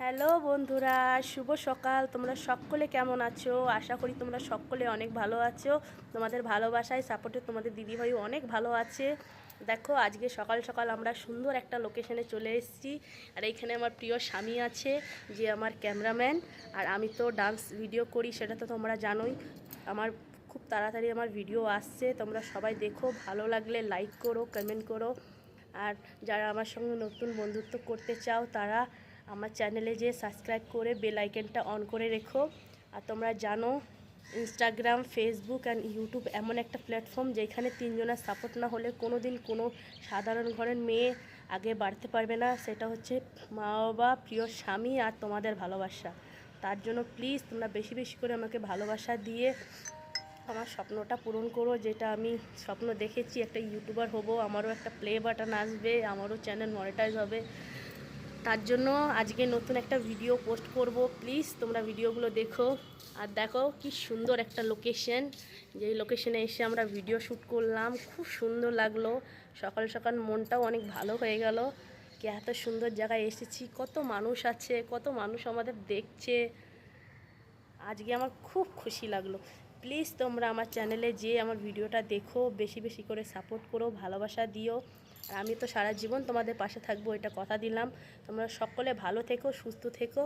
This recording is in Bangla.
হ্যালো বন্ধুরা, শুভ সকাল। তোমরা সকলে কেমন আছো? আশা করি তোমরা সকলে অনেক ভালো আছো। তোমাদের ভালোবাসায় সাপোর্টে তোমাদের দিদিভাই অনেক ভালো আছে। দেখো, আজকে সকাল সকাল আমরা সুন্দর একটা লোকেশনে চলে এসেছি। আর এইখানে আমার প্রিয় স্বামী আছে, যে আমার ক্যামেরাম্যান। আর আমি তো ডান্স ভিডিও করি, সেটা তো তোমরা জানোই। আমার খুব তাড়াতাড়ি আমার ভিডিও আসছে, তোমরা সবাই দেখো। ভালো লাগলে লাইক করো, কমেন্ট করো। আর যারা আমার সঙ্গে নতুন বন্ধুত্ব করতে চাও, তারা আমার চ্যানেলে যে সাবস্ক্রাইব করে বেল আইকনটা অন করে রেখো। আর তোমরা জানো, ইনস্টাগ্রাম, ফেসবুক অ্যান্ড ইউটিউব এমন একটা প্ল্যাটফর্ম যেখানে তিনজনের সাপোর্ট না হলে কোনো দিন কোনো সাধারণ ঘরের মেয়ে আগে বাড়তে পারবে না। সেটা হচ্ছে মা বাবা, প্রিয় স্বামী আর তোমাদের ভালোবাসা। তার জন্য প্লিজ তোমরা বেশি বেশি করে আমাকে ভালোবাসা দিয়ে আমার স্বপ্নটা পূরণ করো। যেটা আমি স্বপ্ন দেখেছি, একটা ইউটিউবার হব, আমারও একটা প্লে বাটন আসবে, আমারও চ্যানেল মনিটাইজ হবে। তার জন্য আজকে নতুন একটা ভিডিও পোস্ট করব। প্লিজ তোমরা ভিডিওগুলো দেখো। আর দেখো কি সুন্দর একটা লোকেশন, যেই লোকেশনে এসে আমরা ভিডিও শ্যুট করলাম। খুব সুন্দর লাগলো। সকাল সকাল মনটাও অনেক ভালো হয়ে গেল কি এত সুন্দর জায়গায় এসেছি। কত মানুষ আছে, কত মানুষ আমাদের দেখছে। আজকে আমার খুব খুশি লাগলো। প্লিজ তোমরা আমার চ্যানেলে যেয়ে আমার ভিডিওটা দেখো, বেশি বেশি করে সাপোর্ট করো, ভালোবাসা দিও। আর আমি তো সারা জীবন তোমাদের পাশে থাকবো, এটা কথা দিলাম। তোমরা সকলে ভালো থেকো, সুস্থ থেকো।